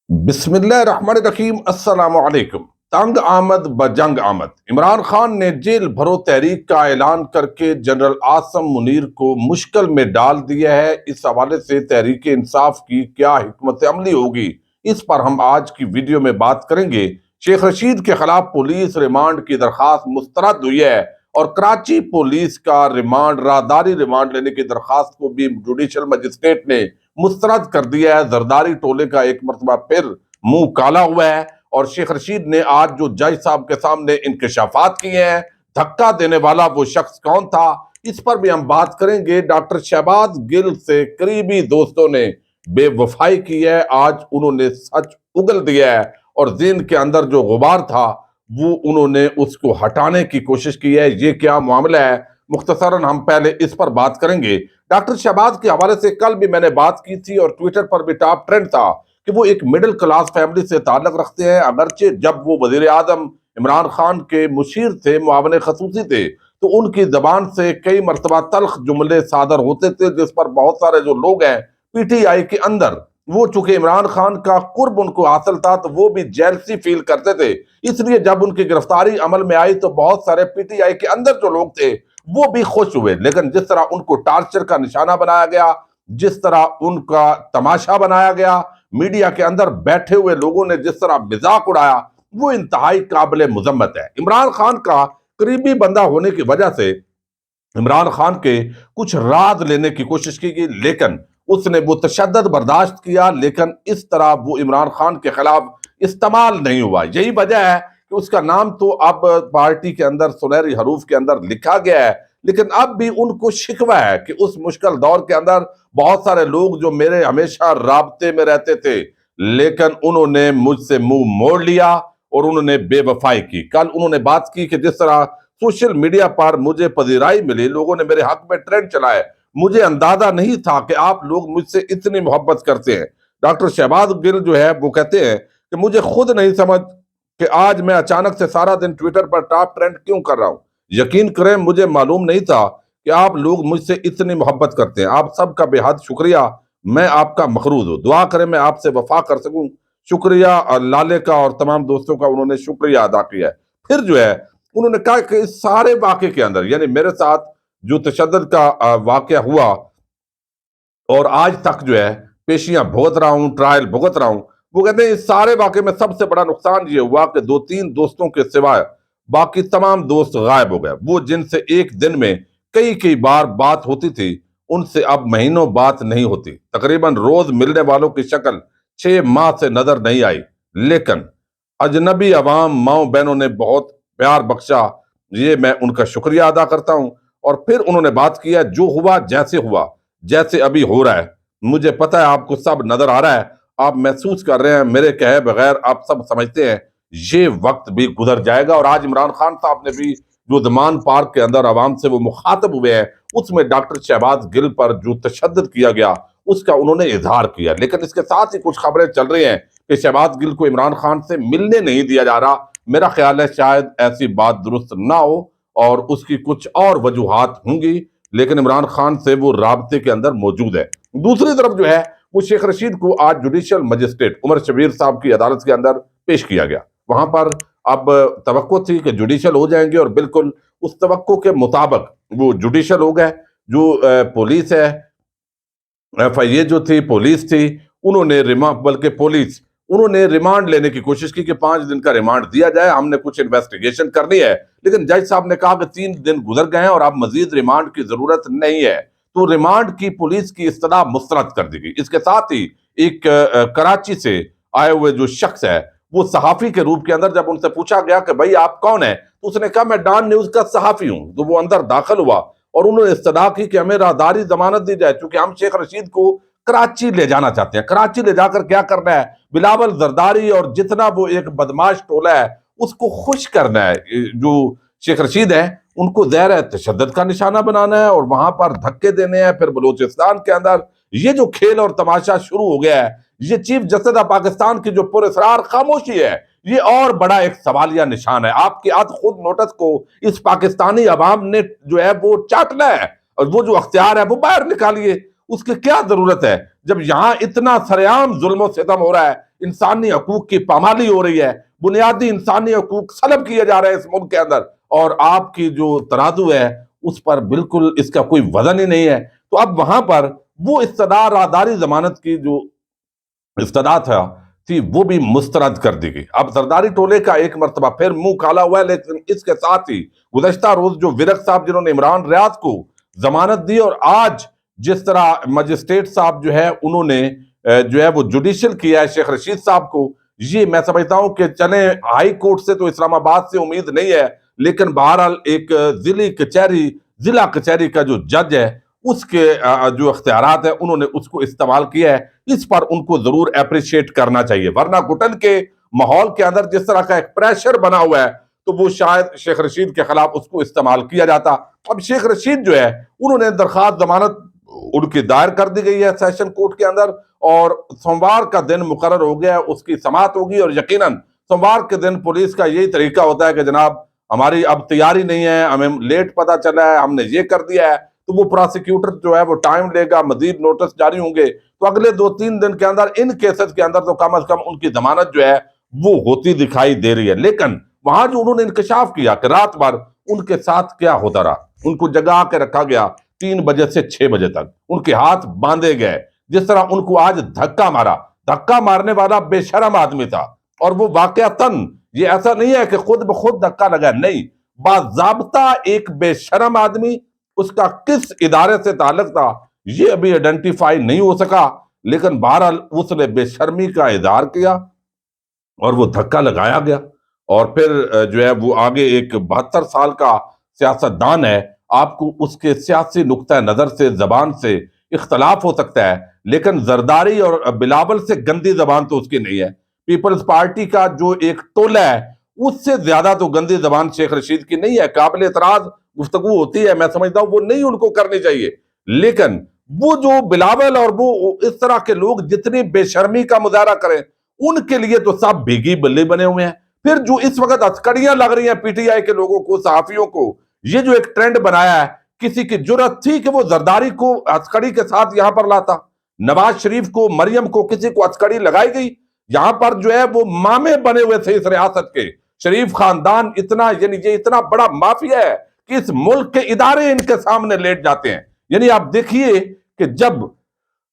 بسم اللہ الرحمن الرحیم۔ السلام علیکم۔ تنگ آمد بجنگ آمد۔ عمران خان نے جیل بھرو تحریک کا اعلان کر کے جنرل عاصم منیر کو مشکل میں ڈال دیا ہے۔ اس حوالے سے تحریک انصاف کی کیا حکمت عملی ہوگی، اس پر ہم آج کی ویڈیو میں بات کریں گے۔ شیخ رشید کے خلاف پولیس ریمانڈ کی درخواست مسترد ہوئی ہے اور کراچی پولیس کا راہداری ریمانڈ لینے کی درخواست کو بھی جوڈیشل مجسٹریٹ نے مسترد کر دیا ہے۔ زرداری ٹولے کا ایک مرتبہ پھر منہ کالا ہوا ہے اور شیخ رشید نے آج جو جج صاحب کے سامنے انکشافات کیے ہیں، دھکا دینے والا وہ شخص کون تھا، اس پر بھی ہم بات کریں گے۔ ڈاکٹر شہباز گل سے قریبی دوستوں نے بے وفائی کی ہے، آج انہوں نے سچ اگل دیا ہے اور ذہن کے اندر جو غبار تھا وہ انہوں نے اس کو ہٹانے کی کوشش کی ہے۔ یہ کیا معاملہ ہے، مختصراً ہم پہلے اس پر بات کریں گے۔ ڈاکٹر شہباز کے حوالے سے کل بھی میں نے بات کی تھی اور ٹویٹر پر بھی ٹاپ ٹرینڈ تھا کہ وہ ایک مڈل کلاس فیملی سے تعلق رکھتے ہیں، اگرچہ جب وہ وزیر اعظم عمران خان کے مشیر تھے، معاون خصوصی تھے، تو ان کی زبان سے کئی مرتبہ تلخ جملے صادر ہوتے تھے، جس پر بہت سارے جو لوگ ہیں پی ٹی آئی کے اندر، وہ چونکہ عمران خان کا قرب ان کو حاصل تھا تو وہ بھی جیلسی فیل کرتے تھے، اس لیے جب ان کی گرفتاری عمل میں آئی تو بہت سارے پی ٹی آئی کے اندر جو لوگ تھے وہ بھی خوش ہوئے۔ لیکن جس طرح ان کو ٹارچر کا نشانہ بنایا گیا، جس طرح ان کا تماشا بنایا گیا، میڈیا کے اندر بیٹھے ہوئے لوگوں نے جس طرح مذاق اڑایا، وہ انتہائی قابل مذمت ہے۔ عمران خان کا قریبی بندہ ہونے کی وجہ سے عمران خان کے کچھ راز لینے کی کوشش کی گئی، لیکن اس نے وہ تشدد برداشت کیا، لیکن اس طرح وہ عمران خان کے خلاف استعمال نہیں ہوا۔ یہی وجہ ہے کہ اس کا نام تو اب پارٹی کے اندر سنہری حروف کے اندر لکھا گیا ہے، لیکن اب بھی ان کو شکوہ ہے کہ اس مشکل دور کے اندر بہت سارے لوگ جو میرے ہمیشہ رابطے میں رہتے تھے، لیکن انہوں نے مجھ سے منہ موڑ لیا اور انہوں نے بے وفائی کی۔ کل انہوں نے بات کی کہ جس طرح سوشل میڈیا پر مجھے پذیرائی ملی، لوگوں نے میرے حق میں ٹرینڈ چلائے، مجھے اندازہ نہیں تھا کہ آپ لوگ مجھ سے اتنی محبت کرتے ہیں۔ ڈاکٹر شہباز گل جو ہے وہ کہتے ہیں کہ مجھے خود نہیں سمجھ کہ آج میں اچانک سے سارا دن ٹویٹر پر ٹاپ ٹرینڈ کیوں کر رہا ہوں۔ یقین کریں مجھے معلوم نہیں تھا کہ آپ لوگ مجھ سے اتنی محبت کرتے ہیں۔ آپ سب کا بے حد شکریہ، میں آپ کا مخروض ہوں، دعا کریں میں آپ سے وفا کر سکوں۔ شکریہ لالے کا اور تمام دوستوں کا انہوں نے شکریہ ادا کیا ہے۔ پھر جو ہے انہوں نے کہا کہ اس سارے واقعے کے اندر، یعنی میرے ساتھ جو تشدد کا واقعہ ہوا اور آج تک جو ہے پیشیاں بھگت رہا ہوں، ٹرائل بھگت رہا ہوں، وہ کہتے ہیں اس سارے واقعے میں سب سے بڑا نقصان یہ ہوا کہ 2-3 دوستوں کے سوائے باقی تمام دوست غائب ہو گئے۔ وہ جن سے ایک دن میں کئی بار بات ہوتی تھی، ان سے اب مہینوں بات نہیں ہوتی۔ تقریباً روز ملنے والوں کی شکل 6 ماہ سے نظر نہیں آئی، لیکن اجنبی عوام ماؤں بہنوں نے بہت پیار بخشا، یہ میں ان کا شکریہ ادا کرتا ہوں۔ اور پھر انہوں نے بات کیا جو ہوا، جیسے ابھی ہو رہا ہے، مجھے پتہ ہے آپ کو سب نظر آ رہا ہے، آپ محسوس کر رہے ہیں، میرے کہے بغیر آپ سب سمجھتے ہیں یہ وقت بھی گزر جائے گا۔ اور آج عمران خان صاحب نے بھی جو زمان پارک کے اندر عوام سے وہ مخاطب ہوئے ہیں، اس میں ڈاکٹر شہباز گل پر جو تشدد کیا گیا اس کا انہوں نے اظہار کیا، لیکن اس کے ساتھ ہی کچھ خبریں چل رہی ہیں کہ شہباز گل کو عمران خان سے ملنے نہیں دیا جا رہا۔ میرا خیال ہے شاید ایسی بات درست نہ ہو اور اس کی کچھ اور وجوہات ہوں گی، لیکن عمران خان سے وہ رابطے کے اندر موجود ہے۔ دوسری طرف جو ہے وہ شیخ رشید کو آج جوڈیشل مجسٹریٹ عمر شبیر صاحب کی عدالت کے اندر پیش کیا گیا۔ وہاں پر اب توقع تھی کہ جوڈیشل ہو جائیں گے اور بالکل اس توقع کے مطابق وہ جوڈیشل ہو گئے۔ جو پولیس ہے، ایف آئی اے جو تھی، پولیس تھی، انہوں نے ریمانڈ لینے کی کوشش کی کہ 5 دن کا ریمانڈ دیا جائے، ہم نے کچھ انویسٹیگیشن کرنی ہے، لیکن جج صاحب نے کہا کہ 3 دن گزر گئے ہیں اور اب مزید ریمانڈ کی ضرورت نہیں ہے، تو ریمانڈ کی پولیس کی اصطلاح مسترد کر دی گئی۔ اس کے ساتھ ہی ایک کراچی سے آئے ہوئے جو شخص ہے وہ صحافی کے روپ کے اندر جب ان سے پوچھا گیا کہ بھائی آپ کون ہیں، تو اس نے کہا میں ڈان نیوز کا صحافی ہوں، تو وہ اندر داخل ہوا اور انہوں نے استدعا کی کہ ہمیں راہداری ضمانت دی جائے چونکہ ہم شیخ رشید کو کراچی لے جانا چاہتے ہیں۔ کراچی لے جا کر کیا کرنا ہے؟ بلاول زرداری اور جتنا وہ ایک بدماش ٹولہ ہے اس کو خوش کرنا ہے۔ جو شیخ رشید ہیں ان کو ظاہر ہے تشدد کا نشانہ بنانا ہے اور وہاں پر دھکے دینے ہیں۔ پھر بلوچستان کے اندر یہ جو کھیل اور تماشا شروع ہو گیا ہے، یہ چیف جسٹس آف پاکستان کی جو پر اسرار خاموشی ہے، یہ اور بڑا ایک سوالیہ نشان ہے۔ آپ کی خود نوٹس کو اس پاکستانی عوام نے جو ہے وہ چاٹنا ہے اور وہ جو اختیار ہے وہ باہر نکالیے۔ اس کی کیا ضرورت ہے جب یہاں اتنا سرعام ظلم و ستم ہو رہا ہے، انسانی حقوق کی پامالی ہو رہی ہے، بنیادی انسانی حقوق سلب کیے جا رہے ہیں اس ملک کے اندر، اور آپ کی جو ترازو ہے اس پر بالکل اس کا کوئی وزن ہی نہیں ہے۔ تو اب وہاں پر وہ استدار راداری ضمانت کی جو استدا تھی وہ بھی مسترد کر دی گئی۔ اب زرداری ٹولے کا ایک مرتبہ پھر منہ کالا ہوا ہے، لیکن اس کے ساتھ ہی گزشتہ روز جو ورق صاحب جنہوں نے عمران ریاض کو ضمانت دی، اور آج جس طرح مجسٹریٹ صاحب جو ہے انہوں نے جو ہے وہ جوڈیشل کیا ہے شیخ رشید صاحب کو، یہ میں سمجھتا ہوں کہ چلیں ہائی کورٹ سے تو اسلام آباد سے امید نہیں ہے، لیکن بہرحال ایک ضلع کچہری کا جو جج ہے اس کے جو اختیارات ہیں انہوں نے اس کو استعمال کیا ہے، اس پر ان کو ضرور اپریشیٹ کرنا چاہیے، ورنہ گھٹن کے ماحول کے اندر جس طرح کا ایک پریشر بنا ہوا ہے تو وہ شاید شیخ رشید کے خلاف اس کو استعمال کیا جاتا۔ اب شیخ رشید جو ہے انہوں نے درخواست ضمانت ان کی دائر کر دی گئی ہے سیشن کورٹ کے اندر، اور سوموار کا دن مقرر ہو گیا ہے، اس کی سماعت ہوگی، اور یقیناً سوموار کے دن پولیس کا یہی طریقہ ہوتا ہے کہ جناب ہماری اب تیاری نہیں ہے، ہمیں لیٹ پتہ چلا ہے، ہم نے یہ کر دیا ہے، تو وہ پراسیکیوٹر جو ہے وہ ٹائم لے گا، مزید نوٹس جاری ہوں گے، تو اگلے 2-3 دن کے اندر ان کیسز کے اندر تو کم از کم ان کی ضمانت جو ہے وہ ہوتی دکھائی دے رہی ہے۔ لیکن وہاں جو انہوں نے انکشاف کیا کہ رات بھر ان کے ساتھ کیا ہوتا رہا، ان کو جگا کے رکھا گیا 3 بجے سے 6 بجے تک، ان کے ہاتھ باندھے گئے، جس طرح ان کو آج دھکا مارنے والا بے شرم آدمی تھا، اور وہ واقعتاً یہ ایسا نہیں ہے کہ خود بخود دھکا لگا، نہیں، باضابطہ ایک بے شرم آدمی، اس کا کس ادارے سے تعلق تھا یہ ابھی آئیڈینٹیفائی نہیں ہو سکا، لیکن بہرحال اس نے بے شرمی کا اظہار کیا اور وہ دھکا لگایا گیا، اور پھر جو ہے وہ آگے ایک 72 سال کا سیاستدان ہے، آپ کو اس کے سیاسی نقطہ نظر سے زبان سے اختلاف ہو سکتا ہے، لیکن زرداری اور بلاول سے گندی زبان تو اس کی نہیں ہے۔ پیپلز پارٹی کا جو ایک ٹولہ ہے اس سے زیادہ تو گندی زبان شیخ رشید کی نہیں ہے، قابل اعتراض گفتگو ہوتی ہے، میں سمجھتا ہوں وہ نہیں ان کو کرنی چاہیے، لیکن وہ جو بلاول اور وہ اس طرح کے لوگ جتنی بے شرمی کا مظاہرہ کریں ان کے لیے تو سب بھیگی بلی بنے ہوئے ہیں۔ پھر جو اس وقت ہتھکڑیاں لگ رہی ہیں پی ٹی آئی کے لوگوں کو، صحافیوں کو، یہ جو ایک ٹرینڈ بنایا ہے، کسی کی جرأت تھی کہ وہ زرداری کو ہتھکڑی کے ساتھ یہاں پر لاتا، نواز شریف کو، مریم کو، کسی کو ہتھکڑی لگائی گئی، یہاں پر جو ہے وہ مامے بنے ہوئے تھے اس ریاست کے، شریف خاندان اتنا، یعنی یہ اتنا بڑا مافیا ہے کہ اس ملک کے ادارے ان کے سامنے لیٹ جاتے ہیں۔ یعنی آپ دیکھیے کہ جب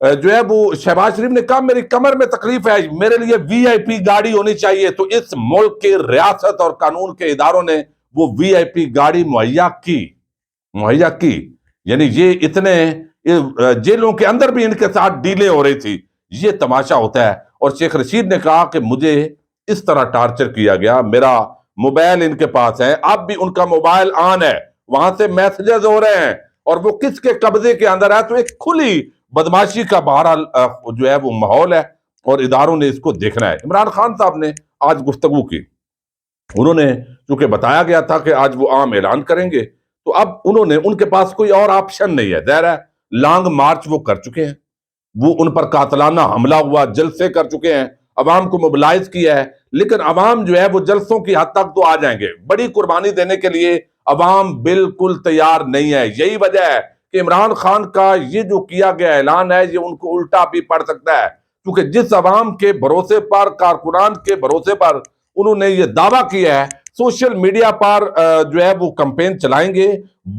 جو ہے وہ شہباز شریف نے کہا میری کمر میں تکلیف ہے، میرے لیے وی آئی پی گاڑی ہونی چاہیے، تو اس ملک کے ریاست اور قانون کے اداروں نے وہ وی آئی پی گاڑی مہیا کی، یعنی یہ اتنے جیلوں کے اندر بھی ان کے ساتھ ڈیلیں ہو رہی تھی، یہ تماشا ہوتا ہے۔ اور شیخ رشید نے کہا کہ مجھے اس طرح ٹارچر کیا گیا، میرا موبائل ان کے پاس ہے، اب بھی ان کا موبائل آن ہے، وہاں سے میسجز ہو رہے ہیں، اور وہ کس کے قبضے کے اندر ہے، تو ایک کھلی بدماشی کا بہرحال جو ہے وہ ماحول ہے، اور اداروں نے اس کو دیکھنا ہے۔ عمران خان صاحب نے آج گفتگو کی، انہوں نے چونکہ بتایا گیا تھا کہ آج وہ عام اعلان کریں گے، تو اب ان کے پاس کوئی اور آپشن نہیں ہے، ظاہر ہے لانگ مارچ وہ کر چکے ہیں، وہ ان پر قاتلانہ حملہ ہوا، جلسے کر چکے ہیں، عوام کو موبلائز کیا ہے، لیکن عوام جو ہے وہ جلسوں کی حد تک تو آ جائیں گے، بڑی قربانی دینے کے لیے عوام بالکل تیار نہیں ہے۔ یہی وجہ ہے کہ عمران خان کا یہ جو کیا گیا اعلان ہے یہ ان کو الٹا بھی پڑ سکتا ہے، کیونکہ جس عوام کے بھروسے پر، کارکنان کے بھروسے پر انہوں نے یہ دعویٰ کیا ہے، سوشل میڈیا پر جو ہے وہ کمپین چلائیں گے،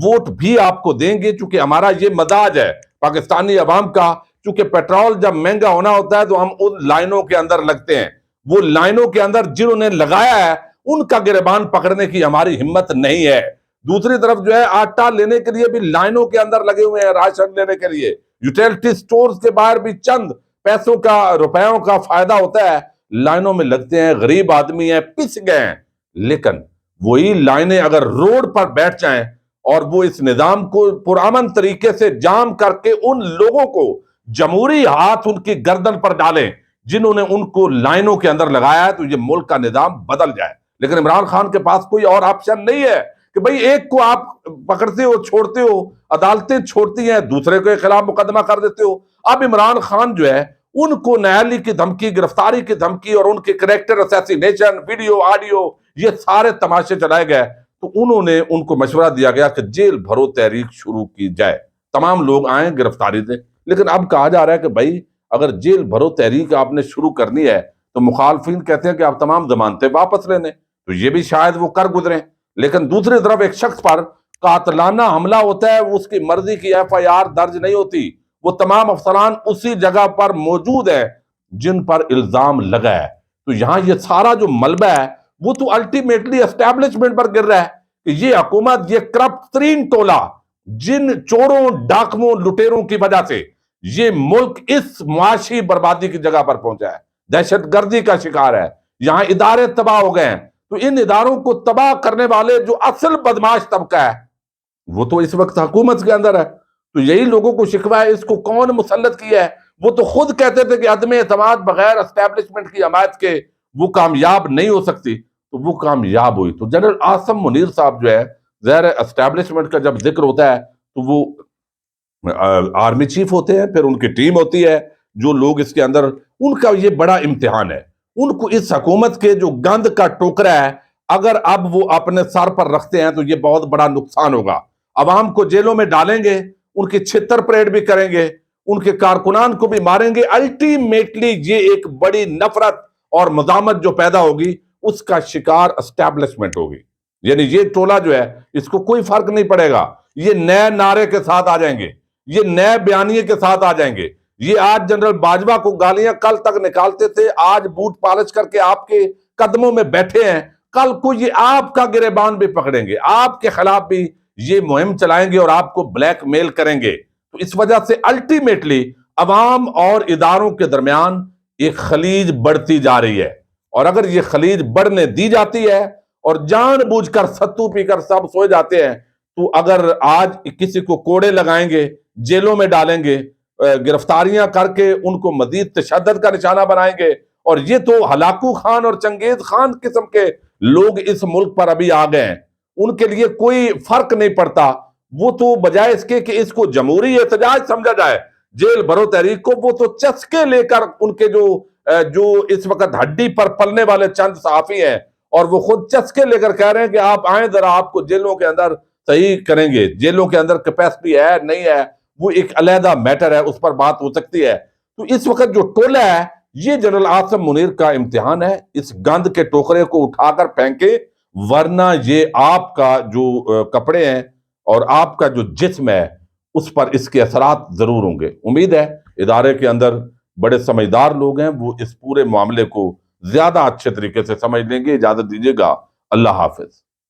ووٹ بھی آپ کو دیں گے، چونکہ ہمارا یہ مزاج ہے پاکستانی عوام کا، چونکہ پیٹرول جب مہنگا ہونا ہوتا ہے تو ہم ان لائنوں کے اندر لگتے ہیں، وہ لائنوں کے اندر جنہوں نے لگایا ہے ان کا گریبان پکڑنے کی ہماری ہمت نہیں ہے۔ دوسری طرف جو ہے آٹا لینے کے لیے بھی لائنوں کے اندر لگے ہوئے ہیں، راشن لینے کے لیے یوٹیلٹی سٹورز کے باہر بھی چند پیسوں کا، روپیوں کا فائدہ ہوتا ہے، لائنوں میں لگتے ہیں، غریب آدمی ہیں، پس گئے ہیں، لیکن وہی لائنیں اگر روڈ پر بیٹھ جائیں اور وہ اس نظام کو پرامن طریقے سے جام کر کے ان لوگوں کو جمہوری ہاتھ ان کی گردن پر ڈالیں جنہوں نے ان کو لائنوں کے اندر لگایا ہے، تو یہ ملک کا نظام بدل جائے۔ لیکن عمران خان کے پاس کوئی اور آپشن نہیں ہے کہ بھئی ایک کو آپ پکڑتے ہو، چھوڑتے ہو، عدالتیں چھوڑتی ہیں، دوسرے کے خلاف مقدمہ کر دیتے ہو۔ اب عمران خان جو ہے ان کو نیالی کی دھمکی، گرفتاری کی دھمکی اور ان کے کریکٹر اسیسینیشن، ویڈیو، آڈیو، یہ سارے تماشے چلائے گئے، تو انہوں نے ان کو مشورہ دیا گیا کہ جیل بھرو تحریک شروع کی جائے، تمام لوگ آئیں گرفتاری دیں۔ لیکن اب کہا جا رہا ہے کہ بھائی اگر جیل بھرو تحریک آپ نے شروع کرنی ہے تو مخالفین کہتے ہیں کہ آپ تمام ضمانتیں واپس لے لیں، تو یہ بھی شاید وہ کر گزریں۔ لیکن دوسری طرف ایک شخص پر قاتلانہ حملہ ہوتا ہے، اس کی مرضی کی FIR درج نہیں ہوتی، وہ تمام افسران اسی جگہ پر موجود ہیں جن پر الزام لگا ہے۔ تو یہاں یہ سارا جو ملبہ ہے وہ تو الٹیمیٹلی اسٹیبلشمنٹ پر گر رہا ہے کہ یہ حکومت، یہ کرپٹ ترین ٹولہ، جن چوروں، ڈاکوؤں، لٹیروں کی وجہ سے یہ ملک اس معاشی بربادی کی جگہ پر پہنچا ہے، دہشت گردی کا شکار ہے، یہاں ادارے تباہ ہو گئے ہیں۔ تو ان اداروں کو تباہ کرنے والے جو اصل بدماش طبقہ ہے وہ تو اس وقت حکومت کے اندر ہے۔ تو یہی لوگوں کو شکوہ ہے، اس کو کون مسلط کیا ہے؟ وہ تو خود کہتے تھے کہ عدم اعتماد بغیر اسٹیبلشمنٹ کی حمایت کے وہ کامیاب نہیں ہو سکتی، تو وہ کامیاب ہوئی۔ تو جنرل عاصم منیر صاحب جو ہے، ظاہر اسٹیبلشمنٹ کا جب ذکر ہوتا ہے تو وہ آرمی چیف ہوتے ہیں، پھر ان کی ٹیم ہوتی ہے، جو لوگ اس کے اندر، ان کا یہ بڑا امتحان ہے۔ ان کو اس حکومت کے جو گند کا ٹوکرا ہے اگر اب وہ اپنے سر پر رکھتے ہیں تو یہ بہت بڑا نقصان ہوگا۔ عوام کو جیلوں میں ڈالیں گے، ان کی چھتر پریڈ بھی کریں گے، ان کے کارکنان کو بھی ماریں گے، الٹیمیٹلی یہ ایک بڑی نفرت اور مزاحمت جو پیدا ہوگی اس کا شکار اسٹیبلشمنٹ ہوگی۔ یعنی یہ ٹولہ جو ہے اس کو کوئی فرق نہیں پڑے گا، یہ نئے نعرے کے ساتھ آ جائیں گے، یہ نئے بیانیے کے ساتھ آ جائیں گے۔ یہ آج جنرل باجوہ کو گالیاں کل تک نکالتے تھے، آج بوٹ پالش کر کے آپ کے قدموں میں بیٹھے ہیں، کل کو یہ آپ کا گریبان بھی پکڑیں گے، آپ کے خلاف بھی یہ مہم چلائیں گے اور آپ کو بلیک میل کریں گے۔ تو اس وجہ سے الٹیمیٹلی عوام اور اداروں کے درمیان ایک خلیج بڑھتی جا رہی ہے، اور اگر یہ خلیج بڑھنے دی جاتی ہے اور جان بوجھ کر ستو پی کر سب سوئے جاتے ہیں، تو اگر آج کسی کو کوڑے لگائیں گے، جیلوں میں ڈالیں گے، گرفتاریاں کر کے ان کو مزید تشدد کا نشانہ بنائیں گے، اور یہ تو ہلاکو خان اور چنگیز خان قسم کے لوگ اس ملک پر ابھی آ گئے ہیں، ان کے لیے کوئی فرق نہیں پڑتا۔ وہ تو بجائے اس کے کہ اس کو جمہوری احتجاج سمجھا جائے، جیل بھرو تحریک کو، وہ تو چسکے لے کر ان کے جو اس وقت ہڈی پر پلنے والے چند صحافی ہیں، اور وہ خود چسکے لے کر کہہ رہے ہیں کہ آپ آئیں ذرا، آپ کو جیلوں کے اندر صحیح کریں گے۔ جیلوں کے اندر کیپیسٹی ہے نہیں ہے وہ ایک علیحدہ میٹر ہے، اس پر بات ہو سکتی ہے۔ تو اس وقت جو ٹولہ ہے یہ جنرل عاصم منیر کا امتحان ہے، اس گند کے ٹوکرے کو اٹھا کر پھینکے، ورنہ یہ آپ کا جو کپڑے ہیں اور آپ کا جو جسم ہے اس پر اس کے اثرات ضرور ہوں گے۔ امید ہے ادارے کے اندر بڑے سمجھدار لوگ ہیں، وہ اس پورے معاملے کو زیادہ اچھے طریقے سے سمجھ لیں گے۔ اجازت دیجیے گا، اللہ حافظ۔